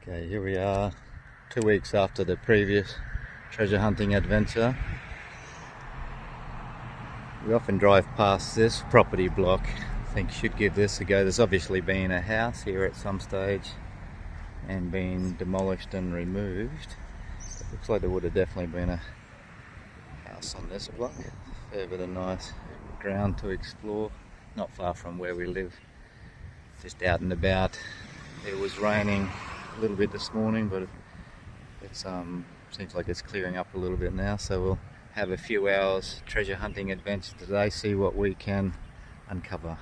Okay, here we are, 2 weeks after the previous treasure hunting adventure. We often drive past this property block. I think should give this a go. There's obviously been a house here at some stage and been demolished and removed. It looks like there would have definitely been a house on this block. Fair bit of nice ground to explore, not far from where we live. Just out and about. It was raining a little bit this morning, but it seems like it's clearing up a little bit now, so we'll have a few hours treasure hunting adventure today, see what we can uncover.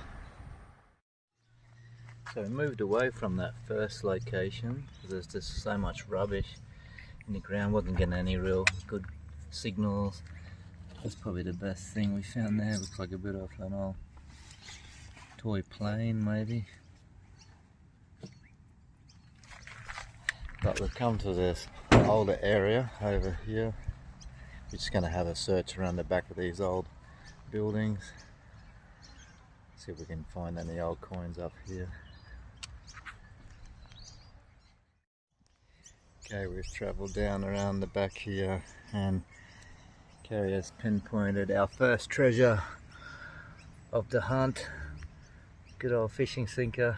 So we moved away from that first location because there's just so much rubbish in the ground, wasn't getting any real good signals. That's probably the best thing we found there. Looks like a bit of an old toy plane maybe. But we've come to this older area over here. We're just going to have a search around the back of these old buildings. See if we can find any old coins up here. Okay, we've travelled down around the back here and Kerrie has pinpointed our first treasure of the hunt. Good old fishing sinker.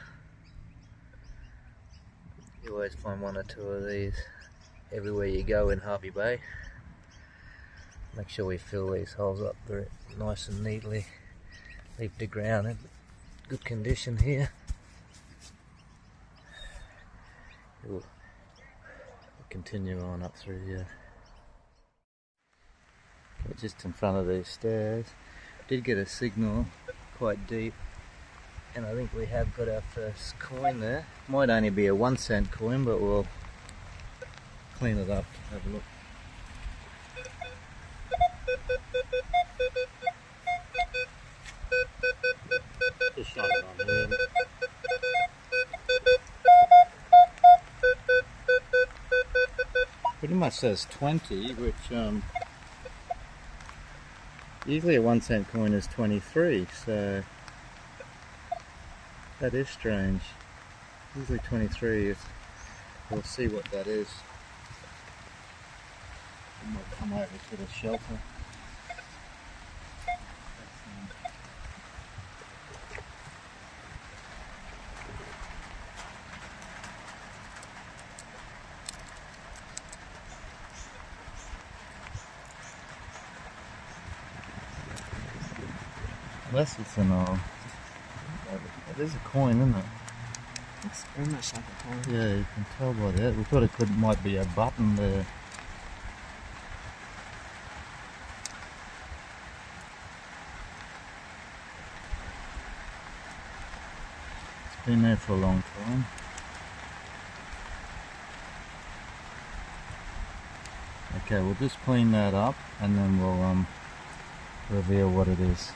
You always find one or two of these everywhere you go in Hervey Bay. Make sure we fill these holes up very nice and neatly. Leave the ground in good condition here. We'll continue on up through here. Just in front of these stairs, did get a signal quite deep, and I think we have got our first coin there. Might only be a 1-cent coin, but we'll clean it up, have a look. Just shine it on here. Pretty much says 20, which usually a 1-cent coin is 23, so that is strange. Usually 23 is, we'll see what that is. We might come over to the shelter. Unless it's an old. It is a coin, isn't it? It's very much like a coin. Yeah, you can tell by that. We thought it might be a button there. It's been there for a long time. Okay, we'll just clean that up and then we'll reveal what it is.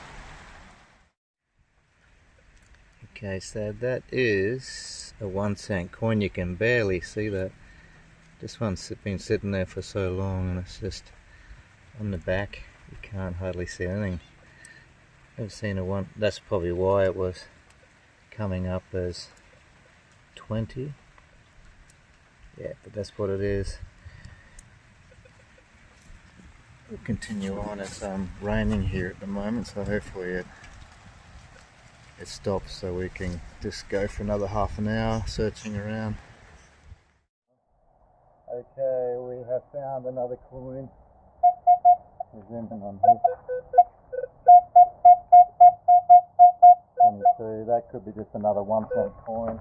Okay, so that is a 1-cent coin. You can barely see that. This one's been sitting there for so long and it's just on the back. You can't hardly see anything. Never seen a one. That's probably why it was coming up as 20. Yeah, but that's what it is. We'll continue on. It's raining here at the moment, so hopefully it stops so we can just go for another half an hour searching around. Okay, we have found another coin. We're zooming on here. 22, that could be just another 1-cent coin.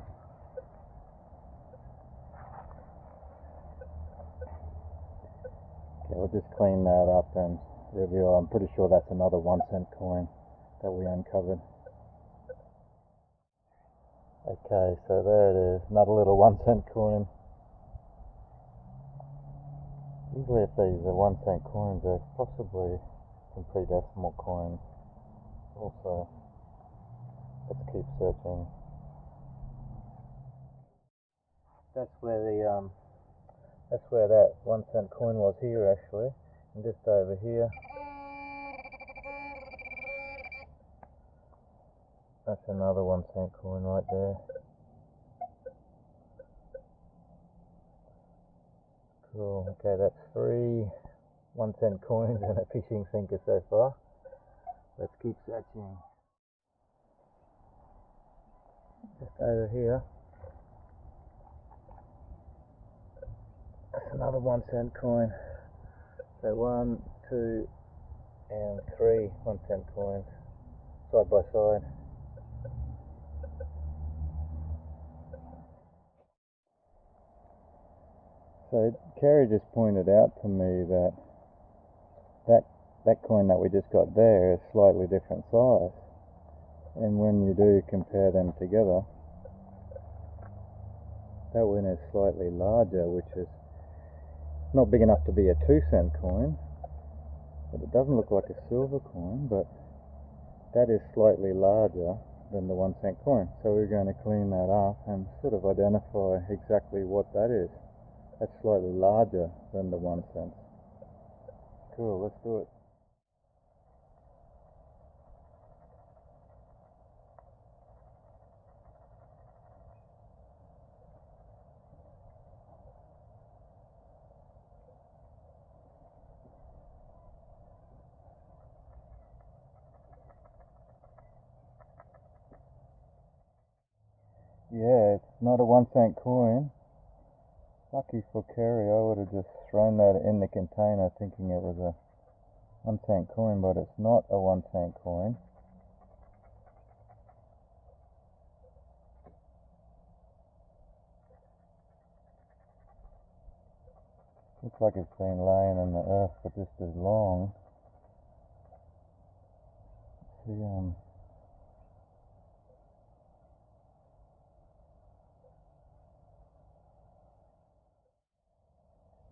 Okay, we'll just clean that up and reveal. I'm pretty sure that's another 1-cent coin that we uncovered. Okay, so there it is, another little 1-cent coin. Usually if these are 1-cent coins, they're possibly some pre-decimal coins. Also, let's keep searching. That's where that 1-cent coin was here actually, and just over here. That's another 1-cent coin right there. Cool. Okay, that's 3 1-cent coins and a fishing sinker so far. Let's keep searching. Just over here. That's another 1-cent coin. So 1, 2, and 3 1-cent coins side by side. So Kerrie just pointed out to me that that coin that we just got there is slightly different size, and when you do compare them together, that one is slightly larger, which is not big enough to be a 2-cent coin, but it doesn't look like a silver coin, but that is slightly larger than the 1-cent coin. So we're going to clean that up and sort of identify exactly what that is. That's slightly larger than the 1 cent. Cool, let's do it. Yeah, it's not a 1-cent coin. Lucky for Kerrie, I would have just thrown that in the container thinking it was a 1-cent coin, but it's not a 1-cent coin. Looks like it's been laying in the earth for just as long. See,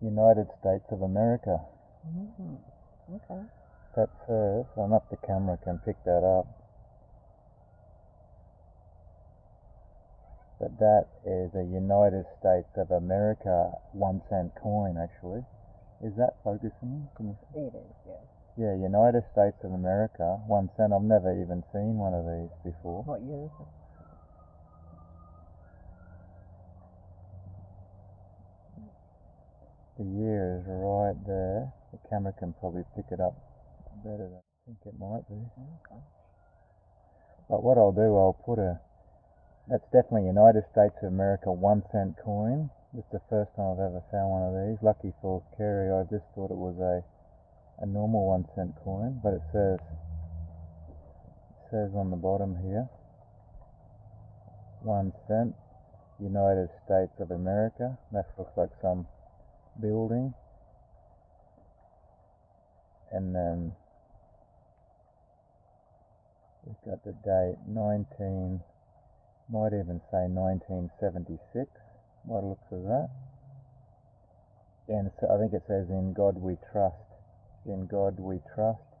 United States of America. Okay. That's hers. I don't know if the camera can pick that up. But that is a United States of America 1-cent coin, actually. Is that focusing? Can you see? It is, yes. Yeah, United States of America, 1 cent. I've never even seen one of these before. What year is it? The year is right there. The camera can probably pick it up better than I think it might be. Okay. But what I'll do, I'll put that's definitely United States of America 1-cent coin. It's the first time I've ever found one of these. Lucky for Kerrie, I just thought it was a normal 1-cent coin, but it says on the bottom here, 1 cent, United States of America. That looks like some building. And then we've got the date, might even say 1976, by the looks of that. And so I think it says "In God We Trust." In God We Trust,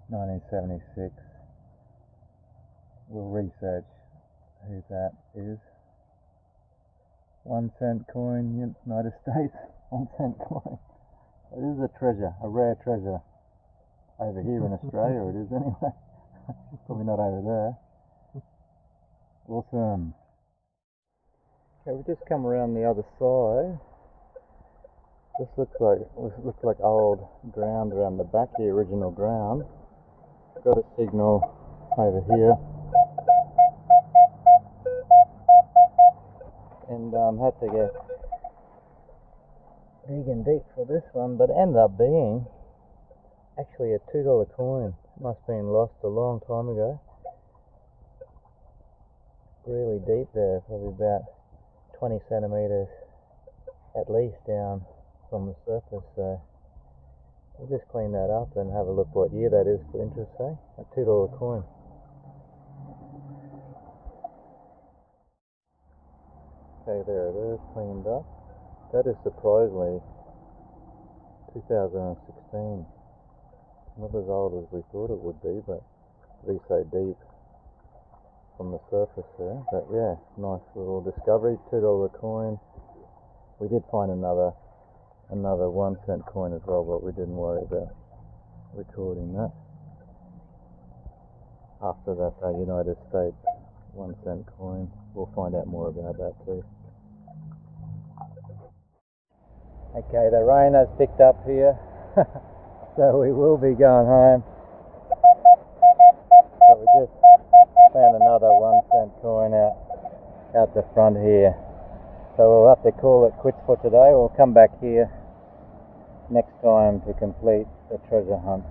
1976. We'll research who that is. 1-cent coin, United States, 1-cent coin. It is a treasure, a rare treasure. Over here in Australia it is anyway. Probably not over there. Awesome. Okay, we've just come around the other side. This looks like old ground around the back, the original ground. Got a signal over here. And had to get big and deep for this one, but it ended up being actually a $2 coin. It must have been lost a long time ago. Really deep there, probably about 20 centimeters at least down from the surface. So we'll just clean that up and have a look what year that is for interest sake. A $2 coin. Okay, there it is, cleaned up. That is surprisingly 2016. Not as old as we thought it would be, but to be so deep from the surface there. But yeah, nice little discovery, $2 coin. We did find another 1-cent coin as well, but we didn't worry about recording that. After that United States 1-cent coin, we'll find out more about that too. Okay, the rain has picked up here, so we will be going home. But we just found another 1 cent coin out the front here. So we'll have to call it quits for today. We'll come back here next time to complete the treasure hunt.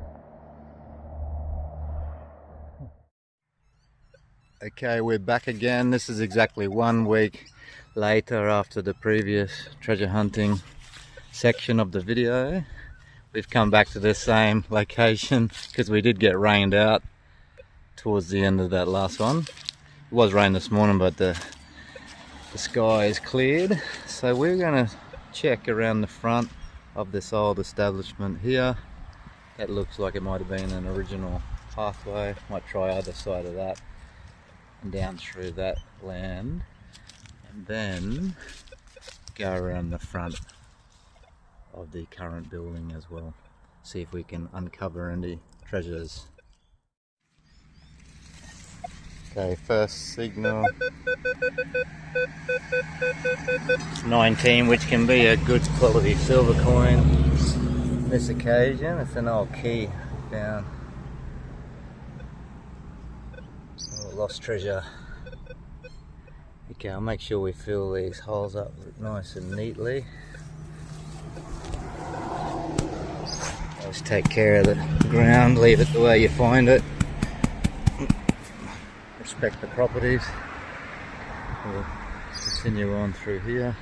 Okay, we're back again. This is exactly 1 week later after the previous treasure hunting section of the video. We've come back to the same location because we did get rained out towards the end of that last one. It was rain this morning, but the sky is cleared. So we're going to check around the front of this old establishment here. That looks like it might have been an original pathway. Might try either side of that and down through that land, and then go around the front of the current building as well. See if we can uncover any treasures. Okay, first signal. It's 19, which can be a good quality silver coin. On this occasion, it's an old key found. Oh, lost treasure. Okay, I'll make sure we fill these holes up nice and neatly. Always take care of the ground, leave it the way you find it. Respect the properties. We'll continue on through here.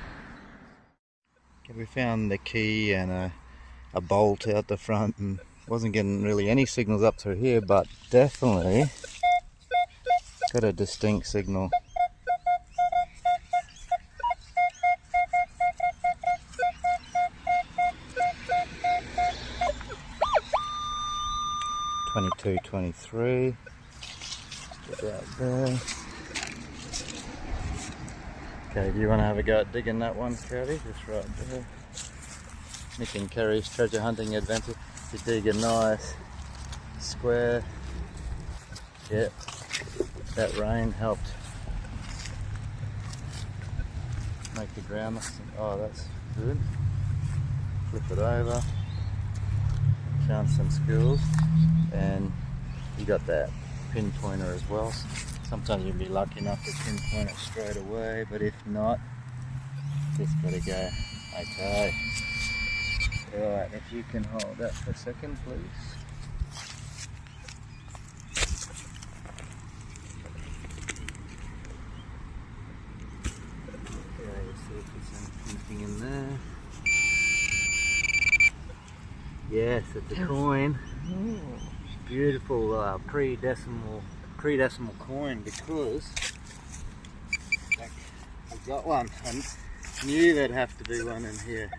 Okay, we found the key and a bolt out the front, and wasn't getting really any signals up through here, but definitely got a distinct signal. $22, $23. Get out there. Okay, do you want to have a go at digging that one, Kerrie? Just right there. Mick and Kerrie's treasure hunting adventure. You dig a nice square. Yep, that rain helped make the ground. Oh, that's good. Flip it over. Found some skills, and you got that pinpointer as well. Sometimes you'll be lucky enough to pinpoint it straight away, but if not, just gotta go. Okay. Alright, if you can hold that for a second, please. Okay, let's see if there's anything in there. Yes, it's a coin. Beautiful pre-decimal coin, because I've got one. I knew there'd have to be one in here.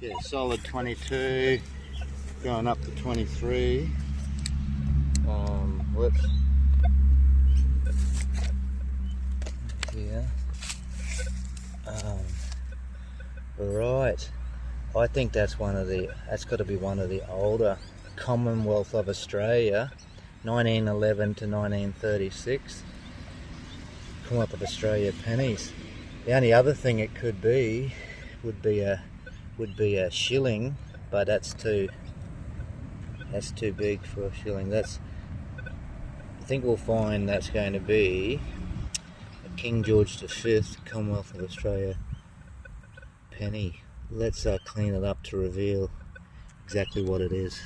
Yeah, solid 22, going up to 23. Whoops. Here. Right. I think that's that's got to be one of the older Commonwealth of Australia, 1911 to 1936. Commonwealth of Australia pennies. The only other thing it could be would be a shilling, but that's too big for a shilling. I think we'll find that's going to be a King George V Commonwealth of Australia penny. Let's clean it up to reveal exactly what it is.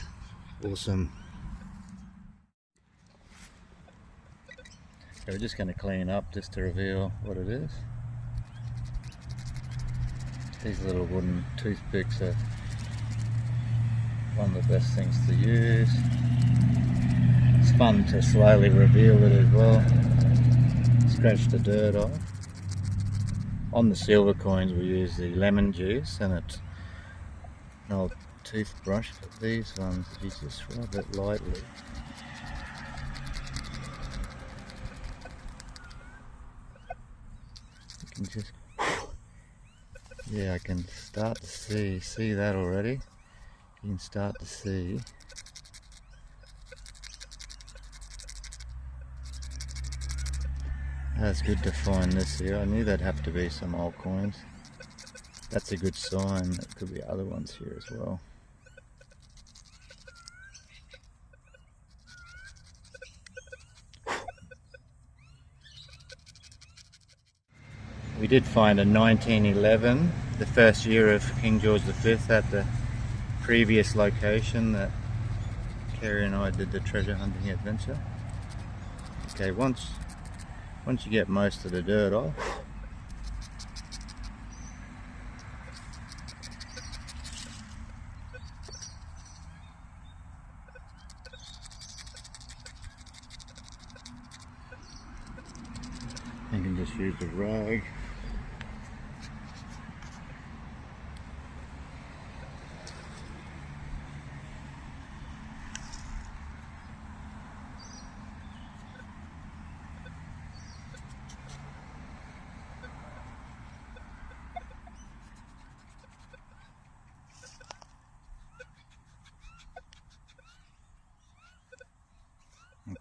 Awesome. So we're just going to clean up just to reveal what it is. These little wooden toothpicks are one of the best things to use. It's fun to slowly reveal it as well. Scratch the dirt off. On the silver coins we use the lemon juice, and it's an old toothbrush, but these ones, if you just rub it lightly, you can just, yeah, I can start to see that already. You can start to see That's good to find this here. I knew there'd have to be some old coins. That's a good sign. There could be other ones here as well. We did find a 1911, the first year of King George V, at the previous location that Kerrie and I did the treasure hunting adventure. Okay, once you get most of the dirt off, you can just use a rag.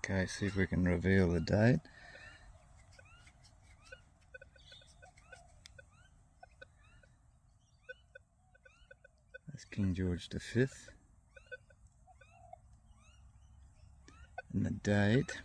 Okay, see if we can reveal the date. That's King George V. And the date.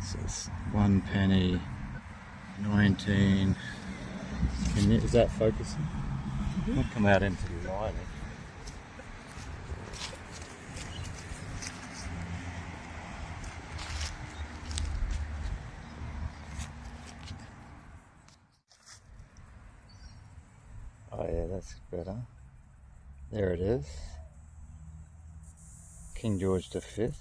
So it's 1 penny, 19. Is that focusing? Mm-hmm. Might come out into the light. Oh yeah, that's better. There it is. King George V.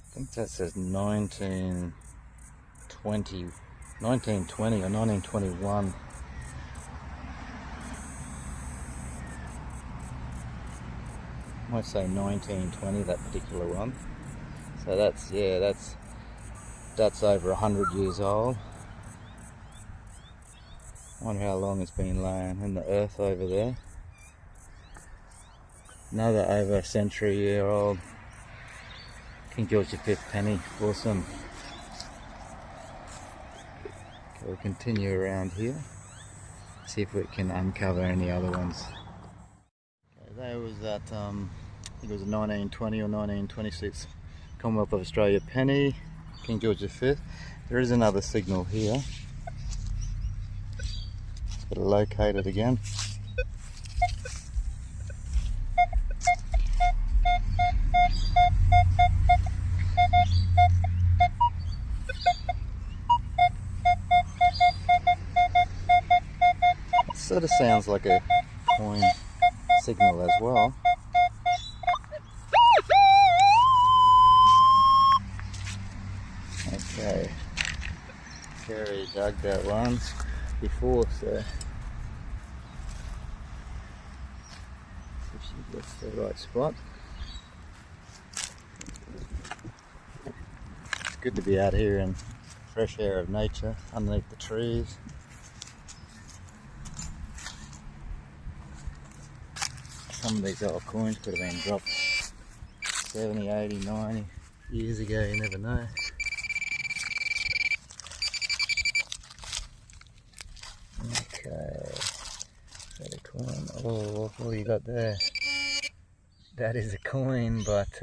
I think that says 1920 or 1921. Might say 1920, that particular one. So that's, yeah, that's over 100 years old. I wonder how long it's been laying in the earth over there. Another over a century-year-old King George V penny. Awesome. Okay, we'll continue around here. See if we can uncover any other ones. Okay, there was that, I think it was a 1920 or 1926 Commonwealth of Australia penny, King George V. There is another signal here. Just got to locate it again. Sort of sounds like a coin signal as well. Okay, Kerrie dug that one before, so if she gets the right spot. It's good to be out here in fresh air of nature, underneath the trees. Some of these old coins could have been dropped 70, 80, 90 years ago, you never know. Okay, is that a coin? Oh, what do you got there? That is a coin, but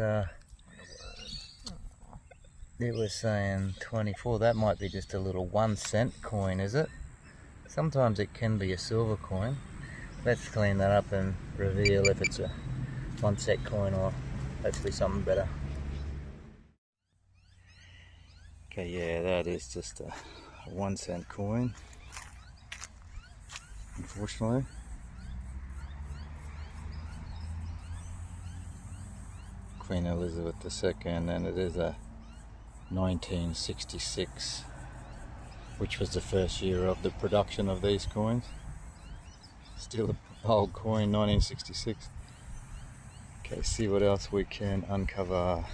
it was saying 24. That might be just a little 1 cent coin, is it? Sometimes it can be a silver coin. Let's clean that up and reveal if it's a 1 cent coin or hopefully something better. Okay, yeah, that is just a 1 cent coin, unfortunately. Queen Elizabeth II, and it is a 1966, which was the first year of the production of these coins. Still Old coin, 1966. Okay, see what else we can uncover.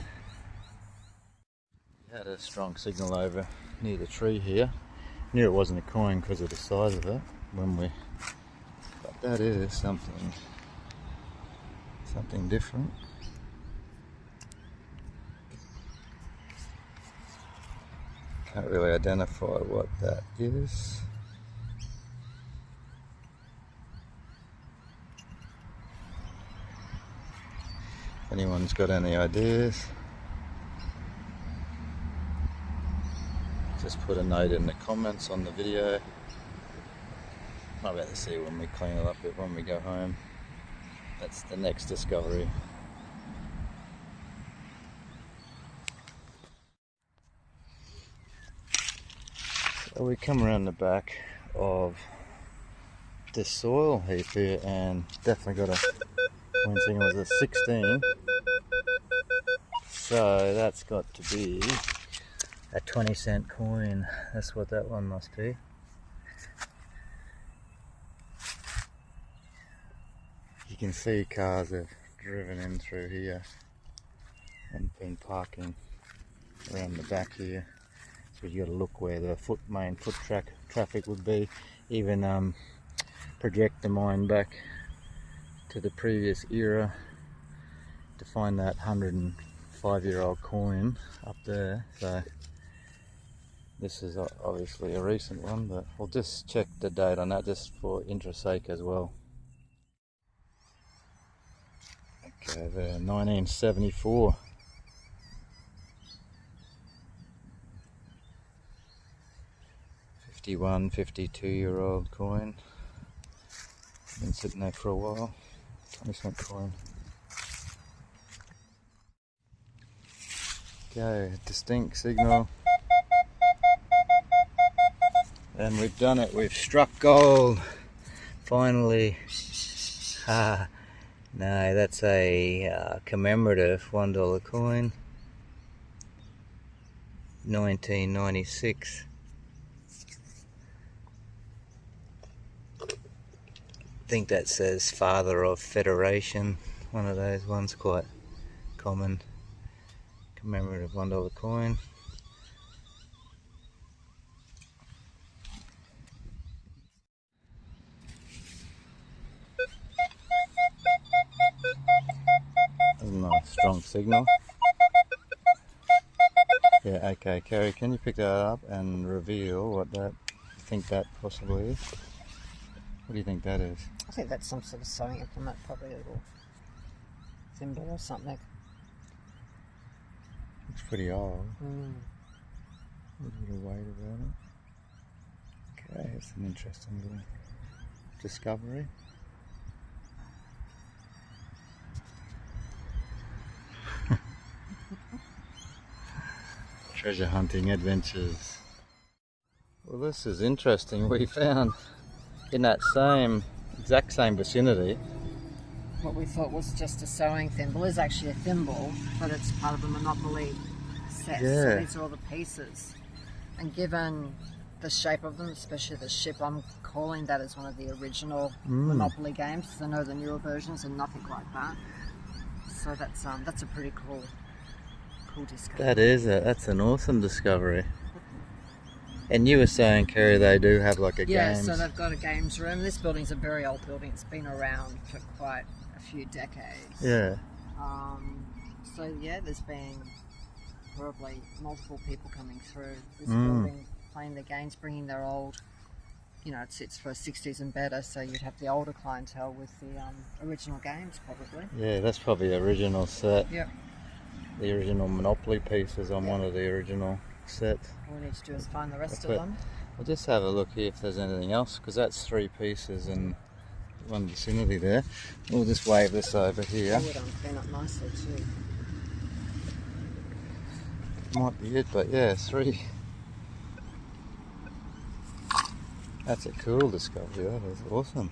Had a strong signal over near the tree here. Knew it wasn't a coin because of the size of it but that is something different. Can't really identify what that is. If anyone's got any ideas, just put a note in the comments on the video. I'll have to see when we clean it up a bit when we go home. That's the next discovery. So we come around the back of this soil heap here and definitely got a coin signal. It was a 16. So that's got to be a 20-cent coin. That's what that one must be. You can see cars have driven in through here and been parking around the back here. So you got to look where the main foot traffic would be. Even project the mind back to the previous era to find that 105-year-old coin up there. So this is obviously a recent one, but we'll just check the date on that just for interest sake as well. Okay, there, 1974. 52-year-old coin. Been sitting there for a while. 20-cent coin. Okay, distinct signal. And we've done it, we've struck gold. Finally. No, that's a commemorative $1 coin. 1996. I think that says Father of Federation. One of those ones, quite common. Commemorative $1 coin. That's a nice strong signal. Yeah, okay, Kerrie, can you pick that up and reveal what that you think that possibly is? What do you think that is? I think that's some sort of sewing implement, probably a little thimble or something. Looks pretty old. Mm. A little bit of weight about it. Okay, it's an interesting little discovery. Treasure hunting adventures. Well, this is interesting. We found in that exact same vicinity. What we thought was just a sewing thimble is actually a thimble, but it's part of a Monopoly set. Yeah. So these are all the pieces. And given the shape of them, especially the ship, I'm calling that as one of the original Monopoly games. I know the newer versions are nothing like that. So that's a pretty cool discovery. That's an awesome discovery. And you were saying, Kerrie, they do have like a games. Yeah, so they've got a games room. This building's a very old building. It's been around for quite a few decades. Yeah. So yeah, there's been probably multiple people coming through this building, playing the games, bringing their old, it sits for 60s and better, so you'd have the older clientele with the original games probably. Yeah, that's probably the original set. Yep. The original Monopoly pieces on one of the original sets. All we need to do is find the rest of them. I'll just have a look here if there's anything else, because that's 3 pieces in one vicinity there. We'll just wave this over here. That would clean up nicely too. Might be it, but yeah, 3. That's a cool discovery. That is awesome.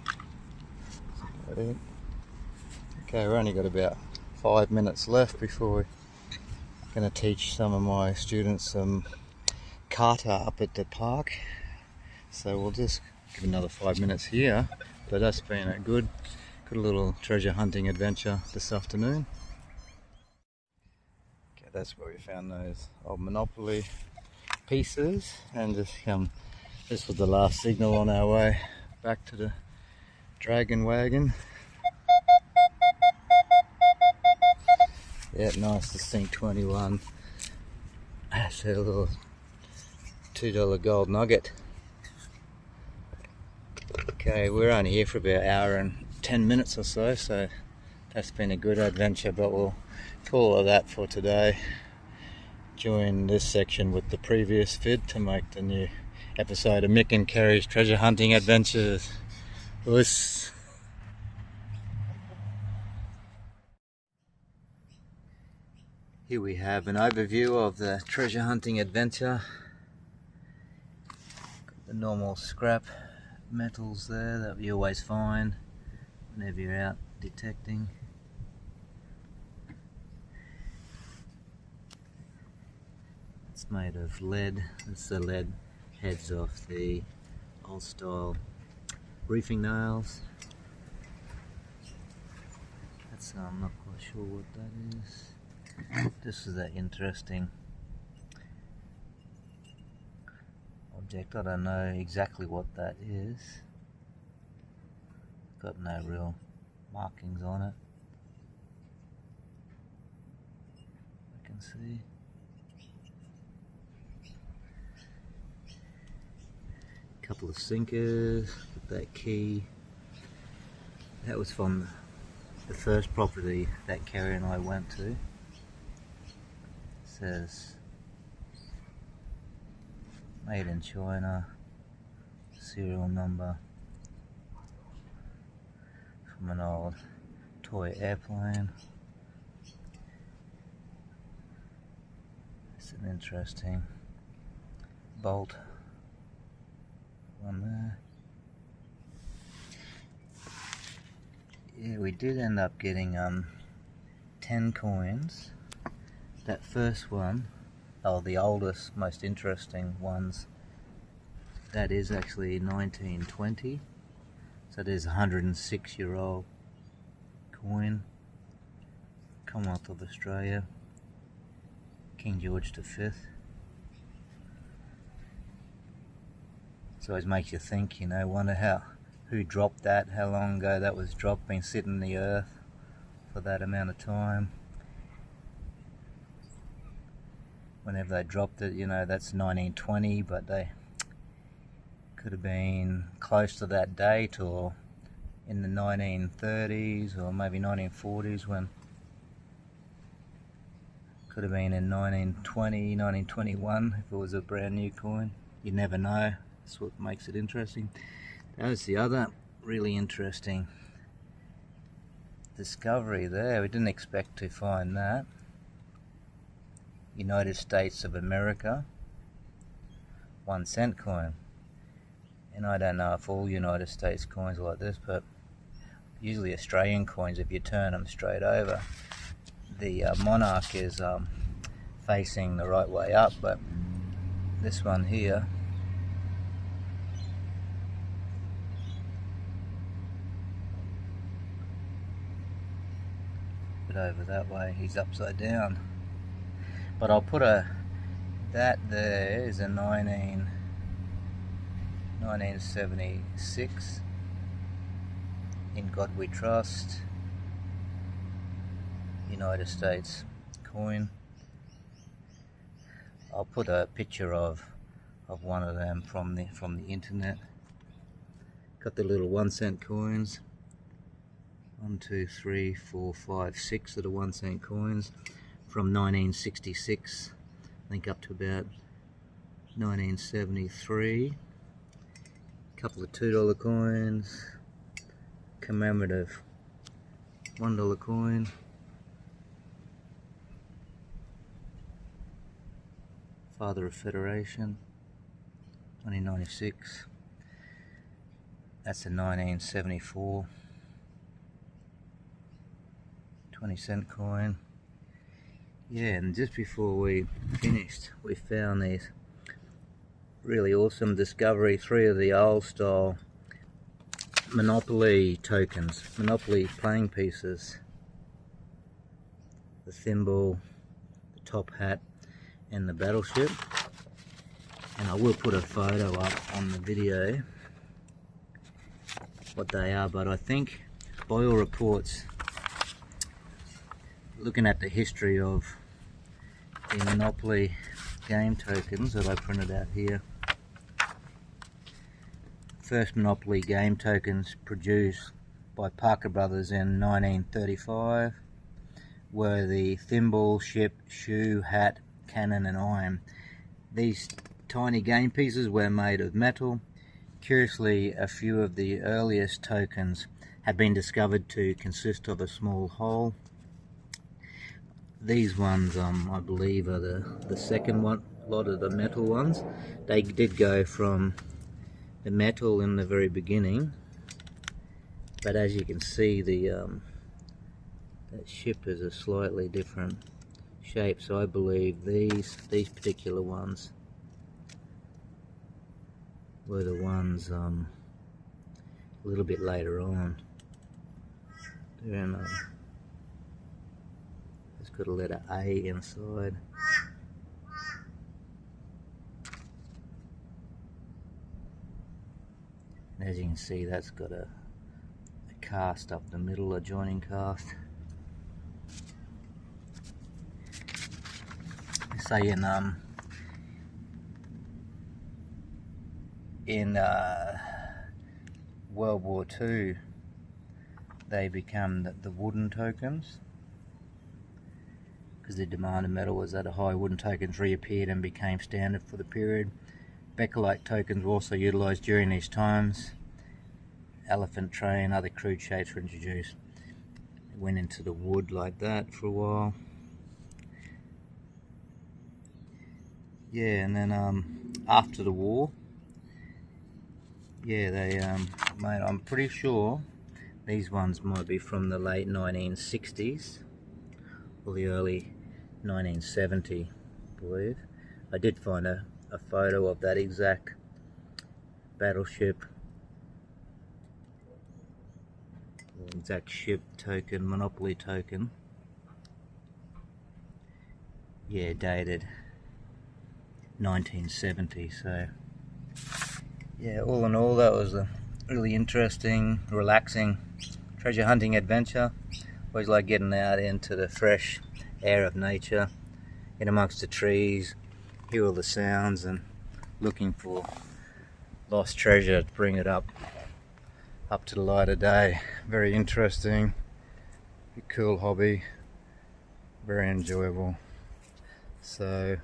Okay, we've only got about 5 minutes left before we're going to teach some of my students some kata up at the park. So we'll just give another 5 minutes here but that's been a good little treasure hunting adventure this afternoon. Okay, that's where we found those old Monopoly pieces, and this was the last signal on our way back to the Dragon Wagon. Yeah, nice distinct 21. That's a little $2 gold nugget. Okay, we're only here for about an hour and 10 minutes or so, so that's been a good adventure, but we'll call it that for today. Join this section with the previous vid to make the new episode of Mick and Kerrie's treasure hunting adventures. Us. Here we have an overview of the treasure hunting adventure. Got the normal scrap metals there that you always find whenever you're out detecting. It's made of lead. It's the lead heads off the old style reefing nails. That's I'm not quite sure what that is. This is that interesting object. I don't know exactly what that is. Got no real markings on it. I can see. A couple of sinkers with that key. That was from the first property that Kerrie and I went to. Says made in China, serial number from an old toy airplane. It's an interesting bolt on there. Yeah, we did end up getting 10 coins. That first one, the oldest, most interesting ones, that is actually 1920. So there's a 106-year-old coin, Commonwealth of Australia, King George V. So it makes you think, wonder who dropped that, how long ago that was dropped, been sitting in the earth for that amount of time. Whenever they dropped it, that's 1920, but they could have been close to that date, or in the 1930s, or maybe 1940s, when could have been in 1920, 1921 if it was a brand new coin. You never know. That's what makes it interesting. That was the other really interesting discovery there. We didn't expect to find that. United States of America 1 cent coin, and I don't know if all United States coins are like this, but usually Australian coins, if you turn them straight over, the monarch is facing the right way up, but this one here, but over that way he's upside down. But I'll put that there is a 1976 In God We Trust United States coin. I'll put a picture of one of them from the internet. Got the little 1 cent coins. 1, 2, 3, 4, 5, 6 of the 1 cent coins. From 1966, I think up to about 1973. A couple of $2 coins, commemorative $1 coin, Father of Federation, 1996. That's a 1974 20-cent coin. Yeah, and just before we finished, we found these really awesome discovery, 3 of the old style Monopoly tokens, Monopoly playing pieces. The thimble, the top hat, and the battleship. And I will put a photo up on the video what they are, but I think by all reports, looking at the history of the Monopoly game tokens that I printed out here, first Monopoly game tokens produced by Parker Brothers in 1935 were the thimble, ship, shoe, hat, cannon and iron. These tiny game pieces were made of metal. Curiously, a few of the earliest tokens have been discovered to consist of a small hole. These ones, I believe, are the second one. A lot of the metal ones, they did go from the metal in the very beginning, but as you can see, that ship is a slightly different shape. So I believe these particular ones were the ones a little bit later on. They're in it's got a letter A inside. And as you can see, that's got a cast up the middle, a joining cast. Say in World War II, they become the wooden tokens, because the demand of metal was that a high wooden tokens reappeared and became standard for the period. Bakelite tokens were also utilised during these times. Elephant tray and other crude shapes were introduced. It went into the wood like that for a while. Yeah, and then after the war, yeah, they made, I'm pretty sure these ones might be from the late 1960s or the early 1970, I believe. I did find a photo of that exact battleship, exact ship token, Monopoly token. Yeah, dated 1970. So yeah, all in all, that was a really interesting, relaxing treasure hunting adventure. Always like getting out into the fresh air of nature, in amongst the trees, hear all the sounds, and looking for lost treasure to bring it up to the light of day. Very interesting, cool hobby, very enjoyable. So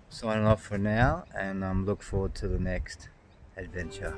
signing off for now, and look forward to the next adventure.